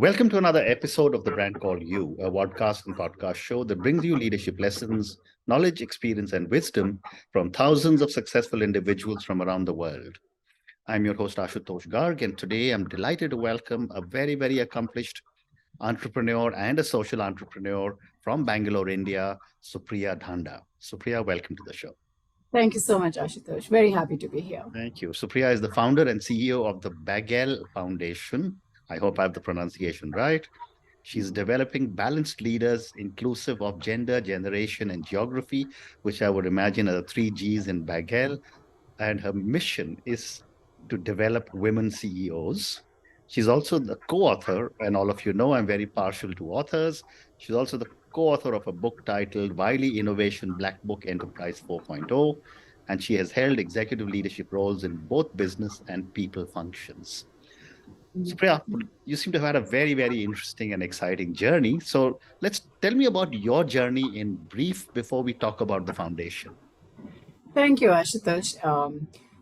Welcome to another episode of The Brand Called You, a podcast and podcast show that brings you leadership lessons, knowledge, experience, and wisdom from thousands of successful individuals from around the world. I'm your host, Ashutosh Garg, and today I'm delighted to welcome a very, very accomplished entrepreneur and a social entrepreneur from Bangalore, India, Supria Dhanda. Supriya, welcome to the show. Thank you so much, Ashutosh. Very happy to be here. Thank you. Supriya is the founder and CEO of the BAGGGEL Foundation. I hope I have the pronunciation right. She's developing balanced leaders inclusive of gender, generation, and geography, which I would imagine are the three Gs in BAGGGEL. And her mission is to develop women CEOs. She's also the co-author, and all of you know I'm very partial to authors. She's also the co-author of a book titled Wiley Innovation Black Book Enterprise 4.0, and she has held executive leadership roles in both business and people functions. Supriya, you seem to have had a very, very interesting and exciting journey. So tell me about your journey in brief before we talk about the foundation. Thank you, Ashutosh.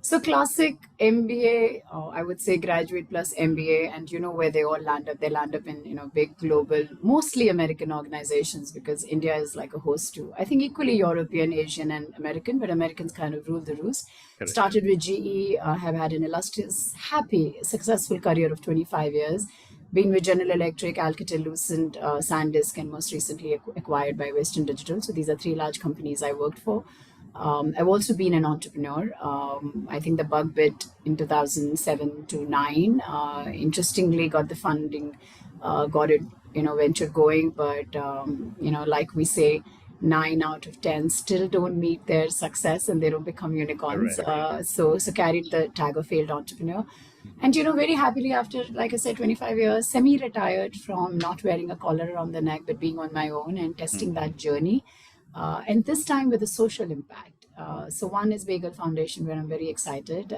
So classic MBA, I would say graduate plus MBA, and you know where they all land up. They land up in, big global, mostly American organizations, because India is like a host to, I think, equally European, Asian, and American, but Americans kind of rule the roost. Correct. Started with GE, have had an illustrious, happy, successful career of 25 years. Been with General Electric, Alcatel-Lucent, SanDisk, and most recently acquired by Western Digital. So these are three large companies I worked for. I've also been an entrepreneur. I think the bug bit in 2007 to 9. Interestingly, got the funding, got it, venture going. But, like we say, 9 out of 10 still don't meet their success and they don't become unicorns. So carried the tag of failed entrepreneur. And, very happily after, like I said, 25 years, semi-retired from not wearing a collar around the neck, but being on my own and testing that journey. And this time with a social impact. So one is BAGGGEL Foundation, where I'm very excited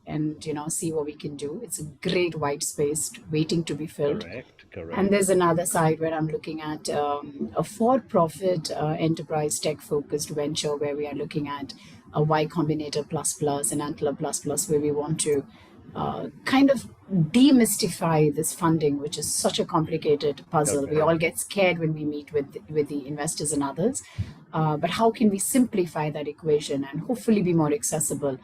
and, see what we can do. It's a great white space waiting to be filled. Correct. And there's another side where I'm looking at a for-profit enterprise tech-focused venture where we are looking at a Y Combinator plus and Antler plus, where we want to kind of demystify this funding, which is such a complicated puzzle. Okay. We all get scared when we meet with the investors and others. But how can we simplify that equation and hopefully be more accessible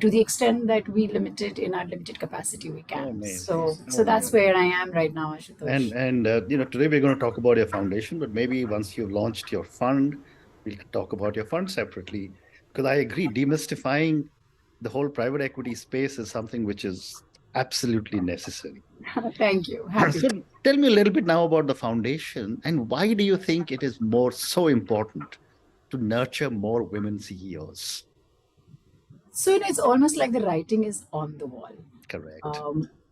to the extent that we in our limited capacity we can. So that's where I am right now, Ashutosh. And today we're going to talk about your foundation, but maybe once you've launched your fund, we'll talk about your fund separately. Because I agree, demystifying the whole private equity space is something which is absolutely necessary. Thank you. So tell me a little bit now about the foundation, and why do you think it is so important to nurture more women CEOs? So it is almost like the writing is on the wall. Correct.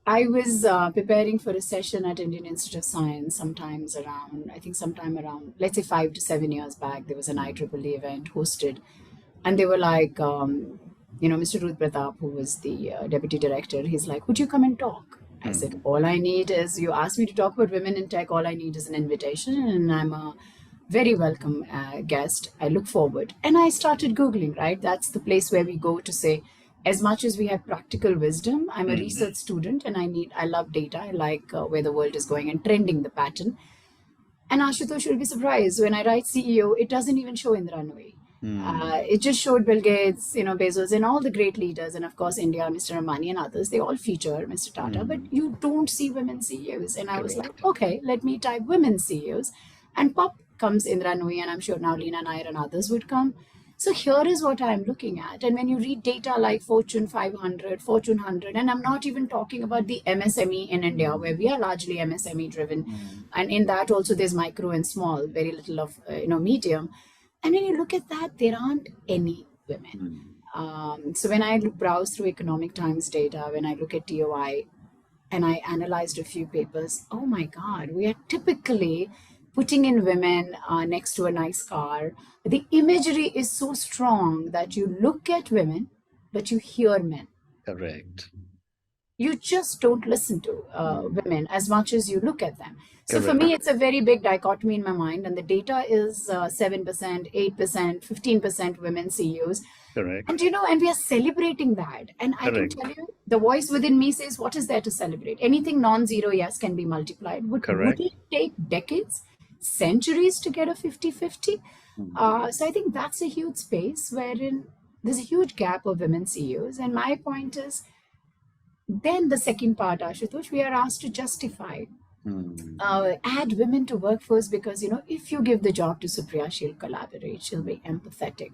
I was preparing for a session at Indian Institute of Science sometime around, let's say 5 to 7 years back. There was an IEEE event hosted, and they were like, Mr. Ruth Pratap, who was the deputy director, he's like, would you come and talk? I said, all I need is, you asked me to talk about women in tech, all I need is an invitation, and I'm a very welcome guest. I look forward. And I started Googling, right? That's the place where we go to say, as much as we have practical wisdom, I'm a research student and I love data. I like where the world is going and trending the pattern. And Ashutosh will be surprised, when I write CEO, it doesn't even show Indra Nooyi. It just showed Bill Gates, Bezos, and all the great leaders, and of course India, Mr. Ambani and others. They all feature Mr. Tata, but you don't see women CEOs. And I was like, okay, let me type women CEOs, and pop comes Indra Nooyi, and I'm sure now Leena Nair and others would come. So here is what I'm looking at. And when you read data like Fortune 500, Fortune 100, and I'm not even talking about the MSME in India, where we are largely MSME driven, and in that also there's micro and small, very little of medium. And when you look at that, there aren't any women. So when I browse through Economic Times data, when I look at TOI, and I analyzed a few papers, oh my God, we are typically putting in women next to a nice car. The imagery is so strong that you look at women, but you hear men. Correct. You just don't listen to women as much as you look at them. So for me, it's a very big dichotomy in my mind. And the data is 7%, 8%, 15% women CEOs. Correct. And and we are celebrating that. And I can Correct. tell you, the voice within me says, what is there to celebrate? Anything non-zero, yes, can be multiplied. Would Correct. it take decades, centuries to get a 50-50? So I think that's a huge space wherein there's a huge gap of women CEOs. And my point is, then the second part, Ashutosh, we are asked to justify, add women to workforce, because if you give the job to Supriya, she'll collaborate, she'll be empathetic.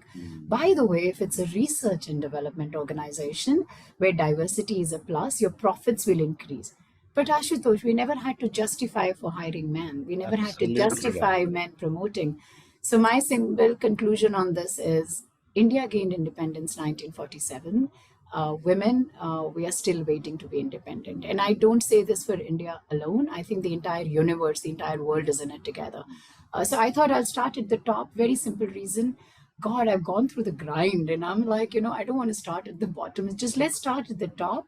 By the way, if it's a research and development organization where diversity is a plus, your profits will increase. But Ashutosh, we never had to justify for hiring men. We never had to Absolutely justify right. men promoting. So my simple conclusion on this is India gained independence 1947. Women, we are still waiting to be independent. And I don't say this for India alone. I think the entire universe, the entire world is in it together. So I thought I'll start at the top. Very simple reason. God, I've gone through the grind and I'm like, I don't want to start at the bottom. It's just let's start at the top.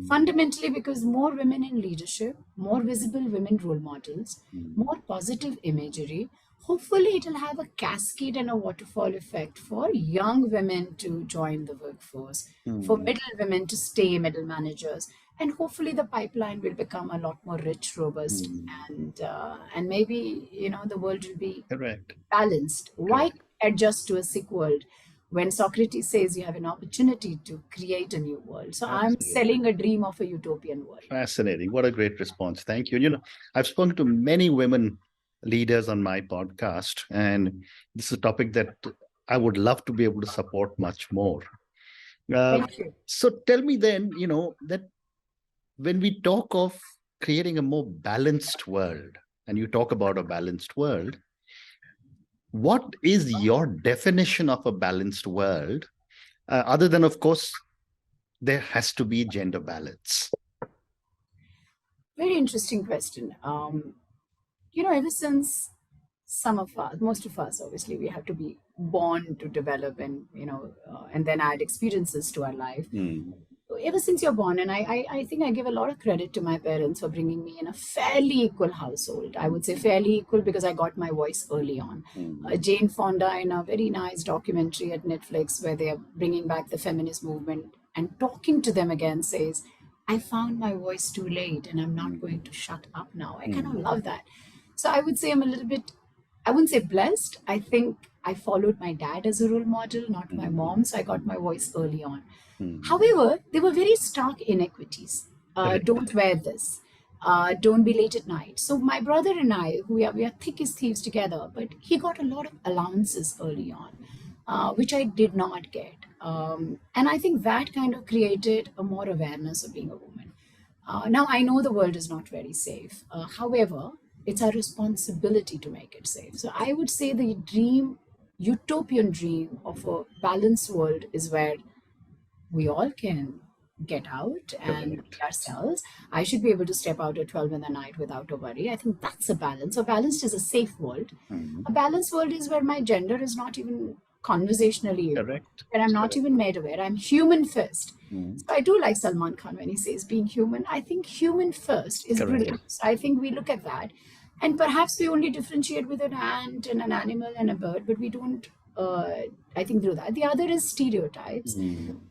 Fundamentally, because more women in leadership, more visible women role models, more positive imagery, hopefully it'll have a cascade and a waterfall effect for young women to join the workforce, for middle women to stay middle managers, and hopefully the pipeline will become a lot more rich, robust, and maybe the world will be Correct. balanced. Why Correct. adjust to a sick world when Socrates says you have an opportunity to create a new world? So I'm Absolutely. selling a dream of a utopian world. Fascinating. What a great response. Thank you. I've spoken to many women leaders on my podcast, and this is a topic that I would love to be able to support much more. Thank you. So tell me then, that when we talk of creating a more balanced world, and you talk about a balanced world, what is your definition of a balanced world? Other than, of course, there has to be gender balance. Very interesting question. Ever since most of us, obviously, we have to be born to develop and then add experiences to our life. Ever since you're born, and I think I give a lot of credit to my parents for bringing me in a fairly equal household. I would say fairly equal because I got my voice early on. Jane Fonda, in a very nice documentary at Netflix where they are bringing back the feminist movement and talking to them again, says, I found my voice too late and I'm not going to shut up now. I kind of love that. So I would say I'm a little bit, I wouldn't say blessed. I think I followed my dad as a role model, not my mom. So I got my voice early on. However, there were very stark inequities. Don't wear this. Don't be late at night. So my brother and I, we are thick as thieves together, but he got a lot of allowances early on, which I did not get. And I think that kind of created a more awareness of being a woman. Now I know the world is not very safe. However, it's our responsibility to make it safe. So I would say the utopian dream of a balanced world is where we all can get out and be ourselves. I should be able to step out at 12 in the night without a worry. I think that's a balance. A balanced is a safe world. A balanced world is where my gender is not even conversationally, Correct. where I'm not even made aware. I'm human first. So I do like Salman Khan when he says being human. I think human first is brilliant. So I think we look at that. And perhaps we only differentiate with an ant and an animal and a bird, but we don't, I think, do that. The other is stereotypes.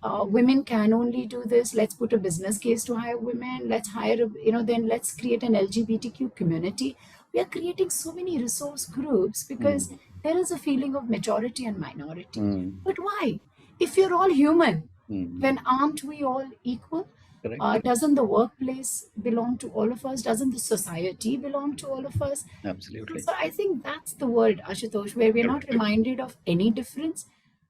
Women can only do this. Let's put a business case to hire women. Let's hire, then let's create an LGBTQ community. We are creating so many resource groups because there is a feeling of majority and minority. But why? If you're all human, then aren't we all equal? Doesn't the workplace belong to all of us? Doesn't the society belong to all of us? Absolutely. So I think that's the world, Ashutosh, where we're not reminded of any difference,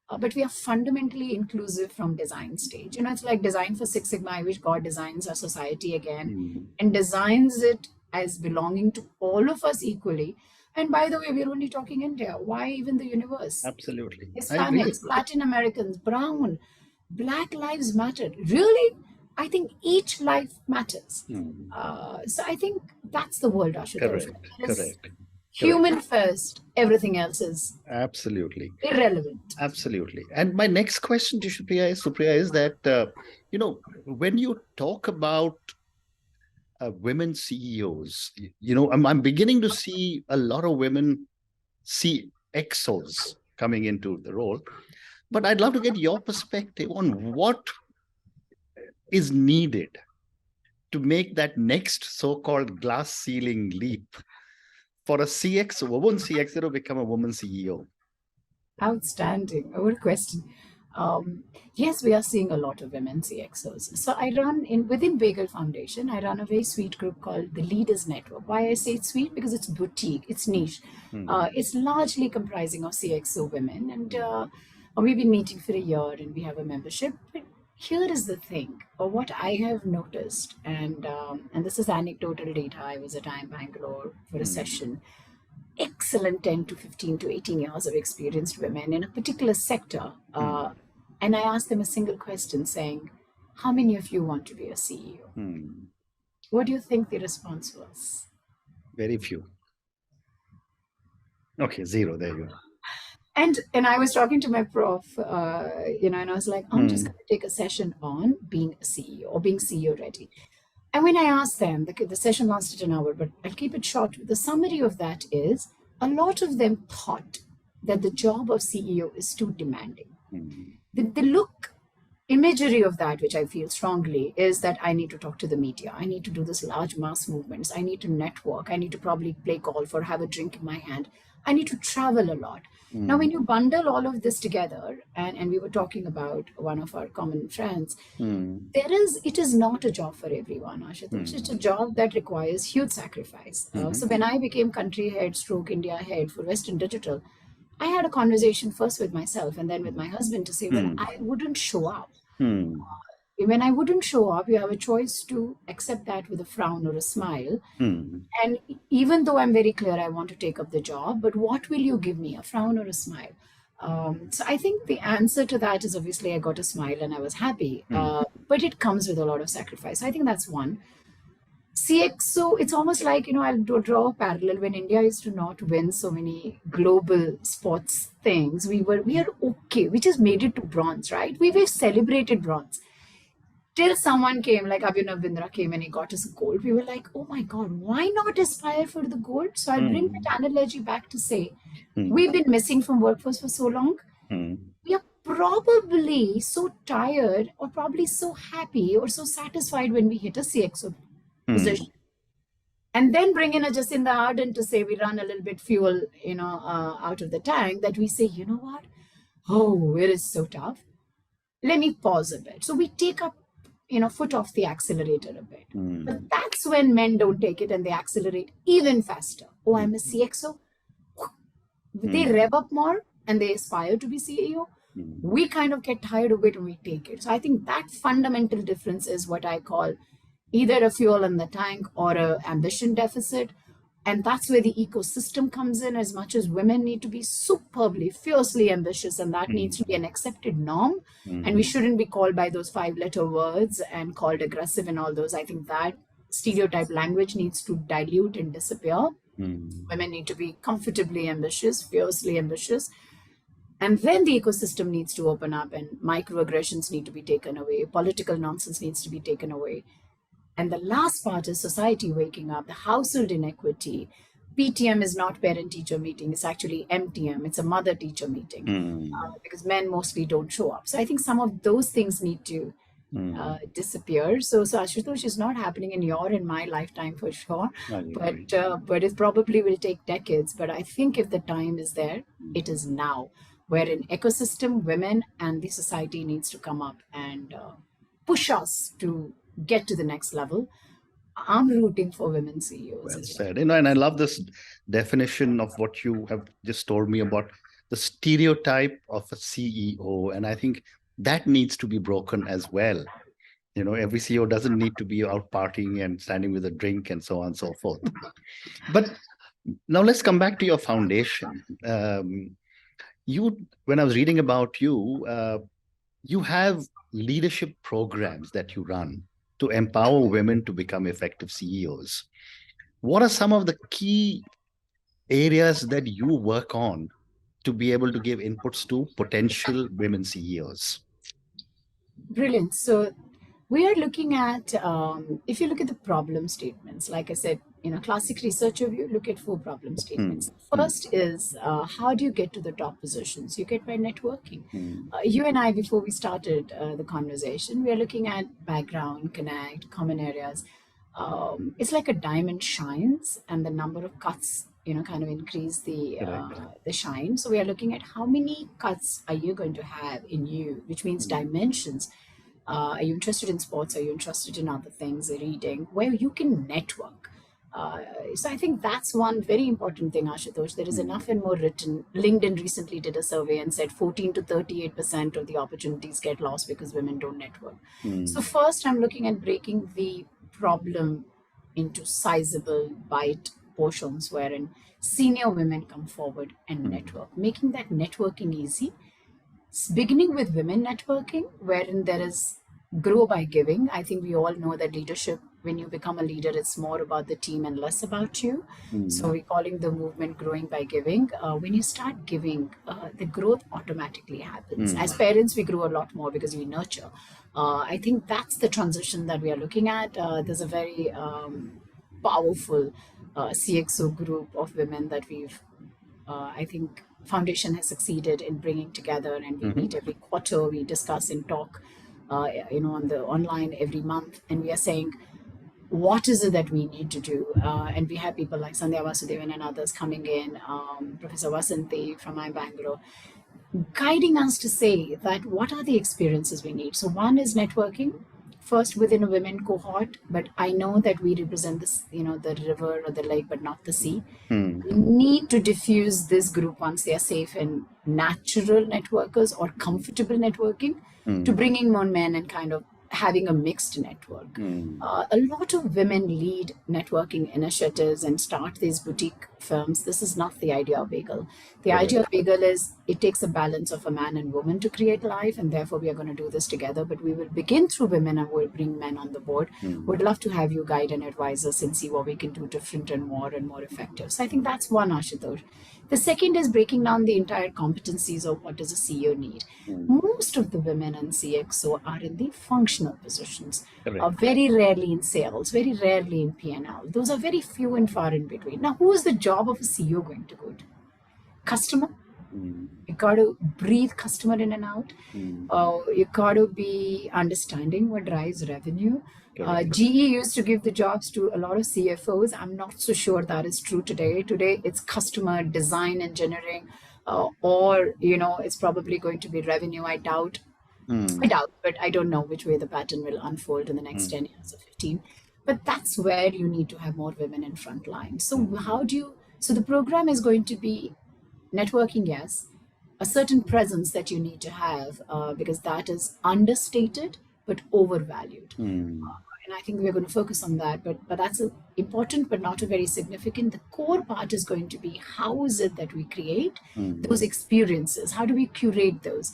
but we are fundamentally inclusive from design stage. It's like design for Six Sigma. I wish God designs our society again and designs it as belonging to all of us equally. And by the way, we're only talking India. Why even the universe? Absolutely. Hispanics, Latin Americans, brown, Black Lives Matter. Really? I think each life matters. So I think that's the world, Ashutosh. Correct. Human first, everything else is absolutely irrelevant. Absolutely. And my next question to Supriya is that, when you talk about women CEOs, I'm beginning to see a lot of women CXOs coming into the role. But I'd love to get your perspective on what is needed to make that next so-called glass ceiling leap for a woman CXO to become a woman CEO. Outstanding. What a question. Yes, we are seeing a lot of women CXOs. So I run within Bagel Foundation, I run a very sweet group called the Leaders Network. Why I say it's sweet? Because it's boutique, it's niche. It's largely comprising of CXO women. And we've been meeting for a year and we have a membership. But here is the thing, or what I have noticed, and this is anecdotal data. I was at IIM Bangalore for a session. Excellent 10 to 15 to 18 years of experienced women in a particular sector. And I asked them a single question saying, how many of you want to be a CEO? What do you think the response was? Very few. Okay, zero. There you go. And I was talking to my prof, and I was like, I'm just going to take a session on being a CEO or being CEO ready. And when I asked them, the session lasted an hour, but I'll keep it short. The summary of that is a lot of them thought that the job of CEO is too demanding. The look imagery of that, which I feel strongly, is that I need to talk to the media. I need to do this large mass movements. I need to network. I need to probably play golf or have a drink in my hand. I need to travel a lot. Now, when you bundle all of this together, and we were talking about one of our common friends, it is not a job for everyone, Ashutosh. It's a job that requires huge sacrifice. So when I became country head, stroke India head for Western Digital, I had a conversation first with myself and then with my husband to say, well, I wouldn't show up. When I wouldn't show up, you have a choice to accept that with a frown or a smile. And even though I'm very clear I want to take up the job, but what will you give me, a frown or a smile? So I think the answer to that is obviously I got a smile and I was happy, but it comes with a lot of sacrifice. I think that's one. CXO, it's almost like, I'll draw a parallel. When India used to not win so many global sports things, we are okay. We just made it to bronze, right? We've celebrated bronze. Till someone came, like Abhinav Bindra came and he got us gold. We were like, oh my God, why not aspire for the gold? So I'll bring that analogy back to say, we've been missing from workforce for so long. We are probably so tired or probably so happy or so satisfied when we hit a CXO position. And then bring in a Jacinda Ardern to say we run a little bit fuel, out of the tank, that we say, you know what? Oh, it is so tough. Let me pause a bit. So we take up, foot off the accelerator a bit. But that's when men don't take it and they accelerate even faster. Oh, I'm a CXO. They rev up more and they aspire to be CEO. We kind of get tired of it and we take it. So I think that fundamental difference is what I call either a fuel in the tank or an ambition deficit. And that's where the ecosystem comes in, as much as women need to be superbly, fiercely ambitious, and that needs to be an accepted norm. And we shouldn't be called by those 5-letter words and called aggressive and all those. I think that stereotype language needs to dilute and disappear. Women need to be comfortably ambitious, fiercely ambitious. And then the ecosystem needs to open up and microaggressions need to be taken away. Political nonsense needs to be taken away. And the last part is society waking up, the household inequity. PTM is not parent-teacher meeting. It's actually MTM. It's a mother-teacher meeting because men mostly don't show up. So I think some of those things need to disappear. So Ashutosh is not happening in your and my lifetime for sure. But it probably will take decades. But I think if the time is there, it is now. Where in ecosystem, women and the society needs to come up and push us to get to the next level. I'm rooting for women CEOs. Well said. And I love this definition of what you have just told me about the stereotype of a CEO. And I think that needs to be broken as well. Every CEO doesn't need to be out partying and standing with a drink and so on and so forth. But now let's come back to your foundation. When I was reading about you, you have leadership programs that you run to empower women to become effective CEOs. What are some of the key areas that you work on to be able to give inputs to potential women CEOs? Brilliant. So we are looking at, if you look at the problem statements, like I said, classic researcher view, look at 4 problem statements. Hmm. First is how do you get to the top positions? You get by networking. Hmm. You and I, before we started the conversation, we are looking at background, connect, common areas. It's like a diamond shines, and the number of cuts, kind of increase Correct. the shine. So we are looking at how many cuts are you going to have in you, which means Hmm. dimensions. Are you interested in sports? Are you interested in other things, reading, where you can network? So I think that's one very important thing, Ashutosh. There is Hmm. enough and more written. LinkedIn recently did a survey and said 14 to 38% of the opportunities get lost because women don't network. So Hmm. first, I'm looking at breaking the problem into sizable bite portions wherein senior women come forward and Hmm. network, making that networking easy, beginning with women networking, wherein there is grow by giving. I think we all know that leadership, when you become a leader, it's more about the team and less about you. So Hmm. we're calling the movement growing by giving. When you start giving, the growth automatically happens. As Hmm. parents, we grow a lot more because we nurture. I think that's the transition that we are looking at. There's a very powerful CXO group of women that I think foundation has succeeded in bringing together, and we Hmm. meet every quarter, we discuss and talk on the online every month, and we are saying what is it that we need to do, and we have people like Sandhya Vasudevan and others coming in, Professor Vasanthi from Bangalore, guiding us to say that what are the experiences we need. So one is networking first within a women cohort, but I know that we represent this, the river or the lake, but not the sea. Hmm. We need to diffuse this group once they are safe and natural networkers or comfortable networking, to Hmm. bringing more men and kind of having a mixed network. Hmm. A lot of women lead networking initiatives and start these boutique firms. This is not the idea of Bagel. The idea Correct. of Bagel is it takes a balance of a man and woman to create life, and therefore we are going to do this together. But we will begin through women and we'll bring men on the board. Hmm. Would love to have you guide and advise us and see what we can do different and more effective. So I think that's one, Ashutosh. The second is breaking down the entire competencies of what does a CEO need. Hmm. Most of the women in CXO are in the functional positions, Correct. very rarely in sales, very rarely in P&L. Those are very few and far in between. Now, who is the job of a CEO going to go to? Customer. Hmm. You got to breathe customer in and out. Hmm. You got to be understanding what drives revenue. Correct. GE used to give the jobs to a lot of CFOs. I'm not so sure that is true today. Today, it's customer design engineering, or it's probably going to be revenue. I doubt. I Hmm. doubt, but I don't know which way the pattern will unfold in the next Hmm. 10 years or 15. But that's where you need to have more women in front line. So Hmm. so the program is going to be networking, yes, a certain presence that you need to have, because that is understated but overvalued. Hmm. And I think we're going to focus on that, but that's important, but not a very significant. The core part is going to be how is it that we create Hmm. those experiences? How do we curate those?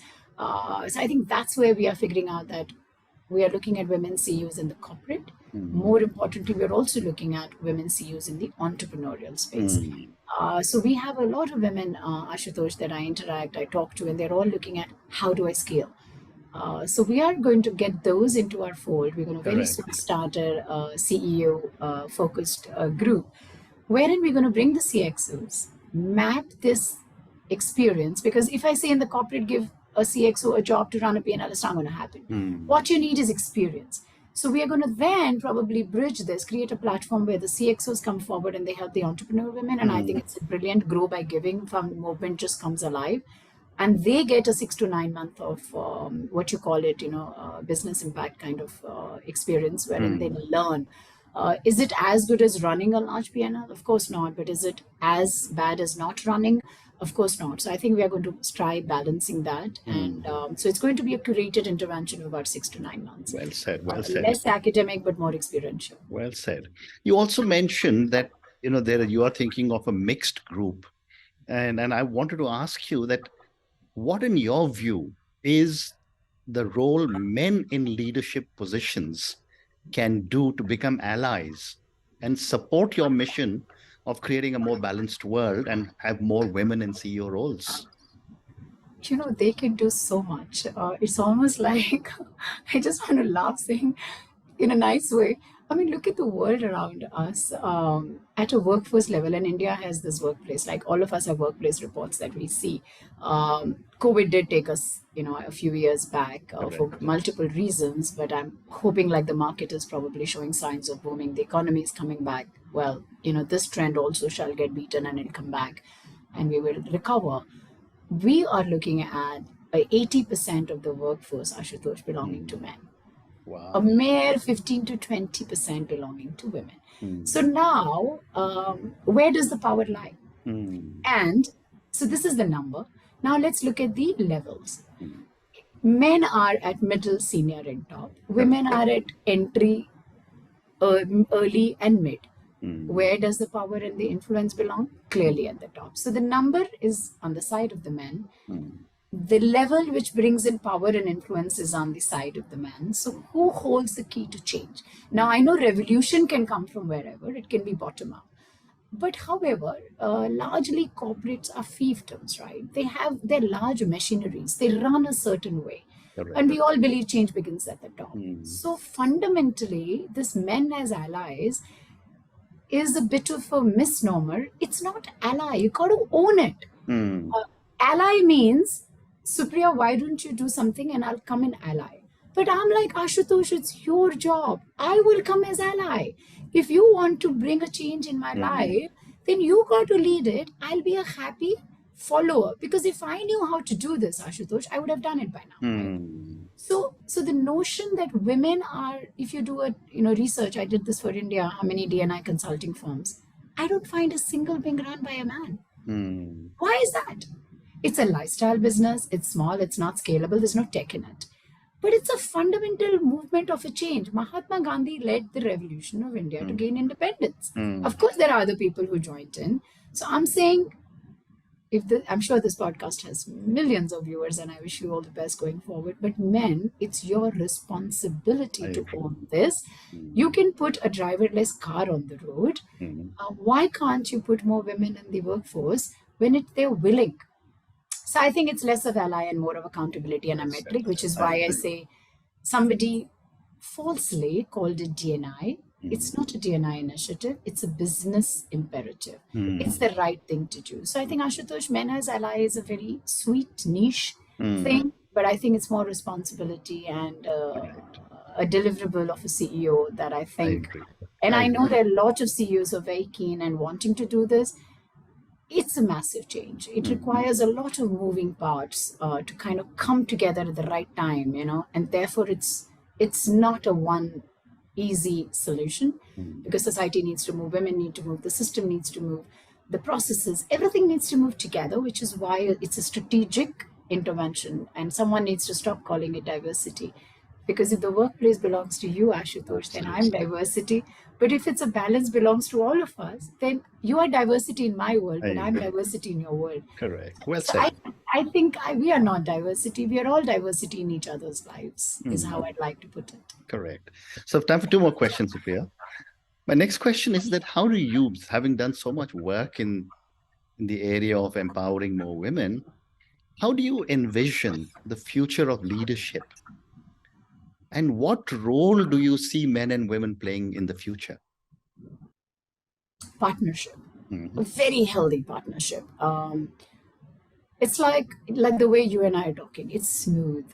So I think that's where we are figuring out that we are looking at women CEOs in the corporate. Hmm. More importantly, we're also looking at women CEOs in the entrepreneurial space. Hmm. So we have a lot of women, Ashutosh, that I interact, I talk to, and they're all looking at how do I scale. So we are going to get those into our fold. We're going to very soon Correct. start a CEO focused group, wherein we're going to bring the CXOs, map this experience. Because if I say in the corporate, give a CXO a job to run a P&L, it's not going to happen. Hmm. What you need is experience. So we are going to then probably bridge this, create a platform where the CXOs come forward and they help the entrepreneur women. And I think Hmm. it's a brilliant grow by giving from movement just comes alive, and they get a 6 to 9 month of what you call it, business impact kind of experience, wherein they Hmm. learn. Is it as good as running a large P&L? Of course not. But is it as bad as not running? Of course not. So I think we are going to try balancing that. And Hmm. so it's going to be a curated intervention of about 6 to 9 months. Well said. Well said. Less academic, but more experiential. Well said. You also mentioned that there you are thinking of a mixed group, and I wanted to ask you that what, in your view, is the role men in leadership positions can do to become allies and support your mission of creating a more balanced world and have more women in CEO roles? They can do so much. It's almost like I just want to laugh saying in a nice way, I mean, look at the world around us at a workforce level, and India has this workplace. Like all of us have workplace reports that we see. COVID did take us, a few years back for Correct. multiple reasons, but I'm hoping like the market is probably showing signs of booming. The economy is coming back. Well, this trend also shall get beaten and it'll come back, and we will recover. We are looking at 80% of the workforce, Ashutosh, belonging to men, a Wow. mere 15 to 20% belonging to women. Mm. So now, where does the power lie? Mm. And so this is the number. Now let's look at the levels. Mm. Men are at middle, senior, and top. Correct. Women are at entry, early, and mid. Mm. Where does the power and the influence belong? Clearly at the top. So the number is on the side of the men. Mm. The level which brings in power and influence is on the side of the man. So who holds the key to change? Now, I know revolution can come from wherever, it can be bottom up. But however, largely corporates are fiefdoms, right? They have their large machineries, they run a certain way. Correct. And we all believe change begins at the top. Mm. So fundamentally, this men as allies is a bit of a misnomer. It's not ally, you got to own it. Mm. Ally means, Supriya, why don't you do something and I'll come in ally? But I'm like, Ashutosh, it's your job. I will come as ally. If you want to bring a change in my life, then you got to lead it. I'll be a happy follower. Because if I knew how to do this, Ashutosh, I would have done it by now, right? Mm. So the notion that women are, if you do a research, I did this for India, how many D&I consulting firms, I don't find a single being run by a man. Mm. Why is that? It's a lifestyle business. It's small. It's not scalable. There's no tech in it. But it's a fundamental movement of a change. Mahatma Gandhi led the revolution of India to gain independence. Mm. Of course, there are other people who joined in. So I'm saying, I'm sure this podcast has millions of viewers, and I wish you all the best going forward. But men, it's your responsibility to own this. You can put a driverless car on the road. Why can't you put more women in the workforce when they're willing? So I think it's less of ally and more of accountability and a metric, which is why I say somebody falsely called it DNI. It's not a DNI initiative. It's a business imperative. It's the right thing to do. So I think, Ashutosh, men as ally is a very sweet niche thing, but I think it's more responsibility and a deliverable of a CEO that I think. I know there are lots of CEOs who are very keen and wanting to do this. It's a massive change. It requires a lot of moving parts to kind of come together at the right time, and therefore it's not a one easy solution because society needs to move, women need to move, the system needs to move, the processes, everything needs to move together, which is why it's a strategic intervention, and someone needs to stop calling it diversity. Because if the workplace belongs to you, Ashutosh, then I'm diversity. But if it's a balance belongs to all of us, then you are diversity in my world, but I'm diversity in your world. Correct. Well said. So I think we are not diversity. We are all diversity in each other's lives, is how I'd like to put it. Correct. So time for two more questions, Supria. My next question is that how do you, having done so much work in the area of empowering more women, how do you envision the future of leadership? And what role do you see men and women playing in the future? Partnership, a very healthy partnership. It's like the way you and I are talking. It's smooth.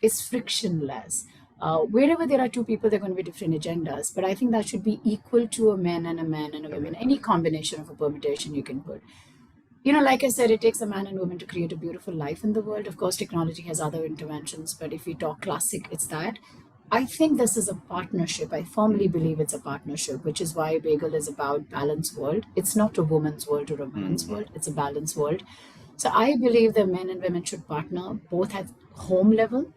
It's frictionless. Wherever there are two people, there are going to be different agendas. But I think that should be equal to a man and a woman. Any combination of a permutation you can put. Like I said, it takes a man and woman to create a beautiful life in the world. Of course, technology has other interventions, but if we talk classic, it's that. I think this is a partnership. I firmly believe it's a partnership, which is why BAGGGEL is about balanced world. It's not a woman's world or a man's world. It's a balanced world. So I believe that men and women should partner both at home level.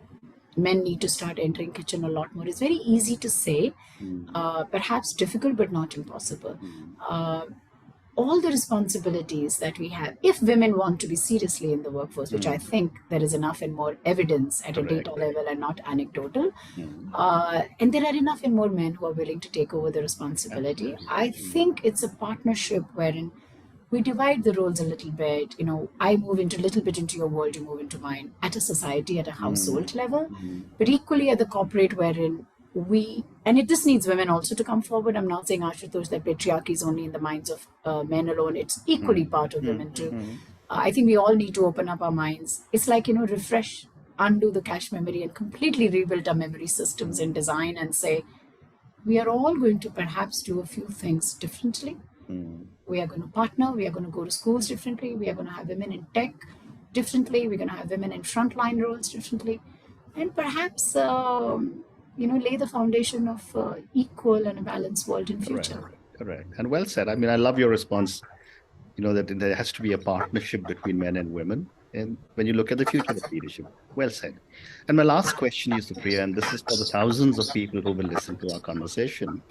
Men need to start entering kitchen a lot more. It's very easy to say, perhaps difficult, but not impossible. All the responsibilities that we have, if women want to be seriously in the workforce, which I think there is enough and more evidence at a data level and not anecdotal, and there are enough and more men who are willing to take over the responsibility. I think it's a partnership wherein we divide the roles a little bit. I move into a little bit into your world, you move into mine, at a society, at a household level, but equally at the corporate, wherein this needs women also to come forward. I'm not saying, Ashutosh, that patriarchy is only in the minds of men alone. It's equally part of women too. I think we all need to open up our minds. It's like, refresh, undo the cache memory and completely rebuild our memory systems in design and say, we are all going to perhaps do a few things differently. We are going to partner. We are going to go to schools differently. We are going to have women in tech differently. We're going to have women in frontline roles differently. And perhaps, lay the foundation of equal and a balanced world in future. Correct. And well said. I mean, I love your response, that there has to be a partnership between men and women. And when you look at the future of leadership, well said. And my last question is, Supria, and this is for the thousands of people who will listen to our conversation.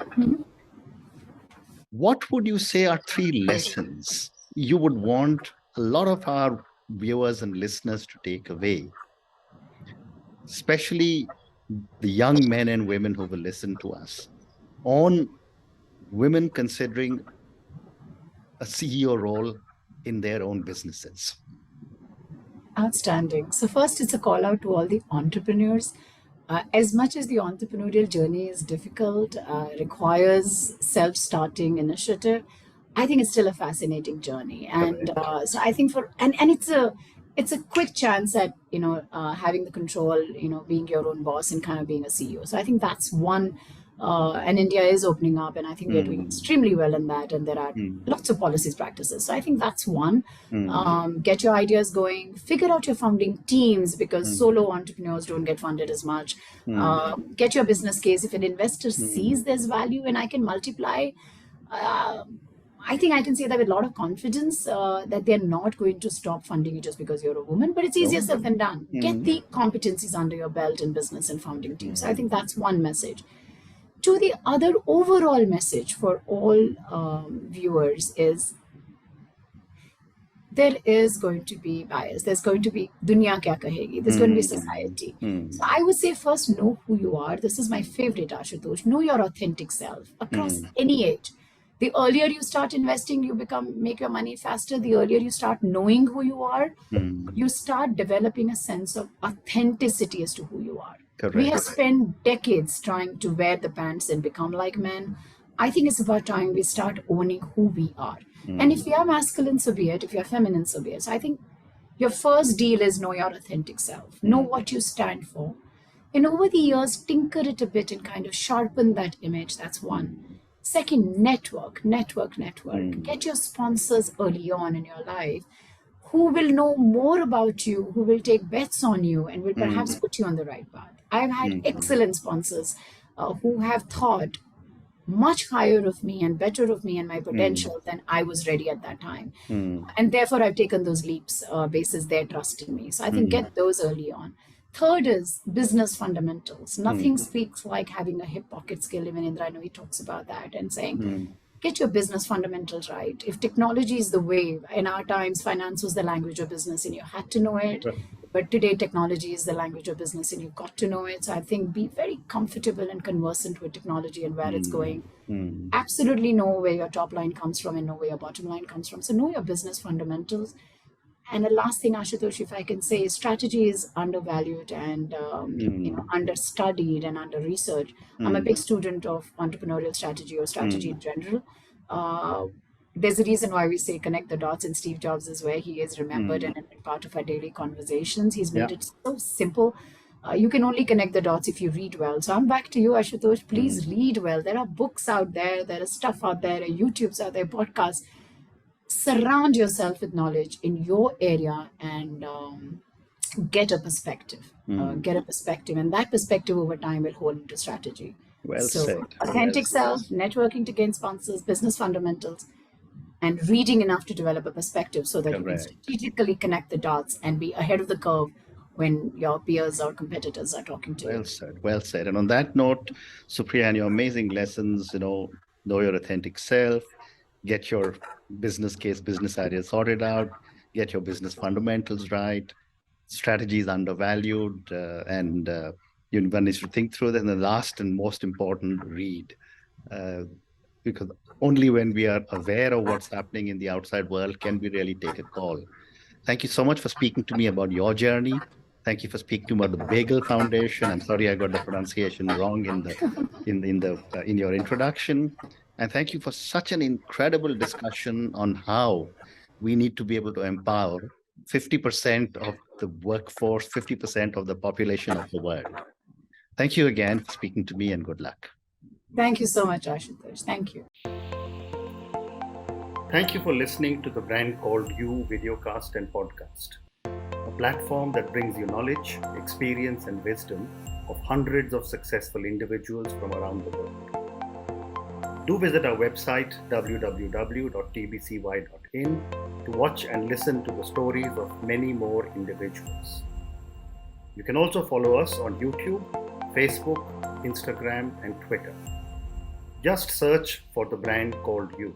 What would you say are 3 lessons you would want a lot of our viewers and listeners to take away, especially the young men and women who will listen to us, on women considering a CEO role in their own businesses? Outstanding. So first, it's a call out to all the entrepreneurs. As much as the entrepreneurial journey is difficult, requires self-starting initiative, I think it's still a fascinating journey. And so I think and it's a quick chance at having the control, being your own boss and kind of being a CEO. So I think that's one. And India is opening up, and I think we're doing extremely well in that. And there are lots of policies, practices. So I think that's one. Get your ideas going. Figure out your founding teams, because solo entrepreneurs don't get funded as much. Get your business case. If an investor sees there's value and I can multiply, I think I can say that with a lot of confidence, that they're not going to stop funding you just because you're a woman, but it's easier said than done. Get the competencies under your belt in business and founding teams. So I think that's one message. To the other overall message for all viewers is, there is going to be bias. There's going to be dunya kya kahegi. There's going to be society. So I would say first, know who you are. This is my favorite, Ashutosh. Know your authentic self across any age. The earlier you start investing, you make your money faster. The earlier you start knowing who you are, you start developing a sense of authenticity as to who you are. Correct. We have spent decades trying to wear the pants and become like men. I think it's about time we start owning who we are. And if you are masculine, so be it. If you're feminine, so be it. So I think your first deal is know your authentic self. Know what you stand for. And over the years, tinker it a bit and kind of sharpen that image. That's one. Second, network. Get your sponsors early on in your life who will know more about you, who will take bets on you and will perhaps put you on the right path. I've had excellent sponsors who have thought much higher of me and better of me and my potential than I was ready at that time. And therefore, I've taken those leaps basis their trust in me. So I think get those early on. Third is business fundamentals. Nothing speaks like having a hip pocket skill. Even Indra, I know he talks about that and saying, get your business fundamentals right. If technology is the way, in our times, finance was the language of business and you had to know it. But today, technology is the language of business and you've got to know it. So I think be very comfortable and conversant with technology and where it's going. Absolutely know where your top line comes from and know where your bottom line comes from. So know your business fundamentals. And the last thing, Ashutosh, if I can say, strategy is undervalued and understudied and under-researched. I'm a big student of entrepreneurial strategy or strategy in general. There's a reason why we say connect the dots, and Steve Jobs is where he is remembered and part of our daily conversations. He's made it so simple. You can only connect the dots if you read well. So I'm back to you, Ashutosh. Please read well. There are books out there. There is stuff out there. There are YouTubes out there, podcasts. Surround yourself with knowledge in your area and get a perspective. And that perspective over time will hold into strategy. Well said. Authentic self, networking to gain sponsors, business fundamentals, and reading enough to develop a perspective so that you can strategically connect the dots and be ahead of the curve when your peers or competitors are talking to you. Well said. And on that note, Supria, and your amazing lessons, know your authentic self, get your business case, business ideas sorted out, get your business fundamentals right, strategy is undervalued, and one needs to think through that. And the last and most important, read. Because only when we are aware of what's happening in the outside world can we really take a call. Thank you so much for speaking to me about your journey. Thank you for speaking about the BAGGGEL Foundation. I'm sorry I got the pronunciation wrong in your introduction. And thank you for such an incredible discussion on how we need to be able to empower 50% of the workforce, 50% of the population of the world. Thank you again for speaking to me, and good luck. Thank you so much, Ashutosh. Thank you. Thank you for listening to the Brand Called You videocast and podcast, a platform that brings you knowledge, experience, and wisdom of hundreds of successful individuals from around the world. Do visit our website www.tbcy.in to watch and listen to the stories of many more individuals. You can also follow us on YouTube, Facebook, Instagram, and Twitter. Just search for the Brand Called You.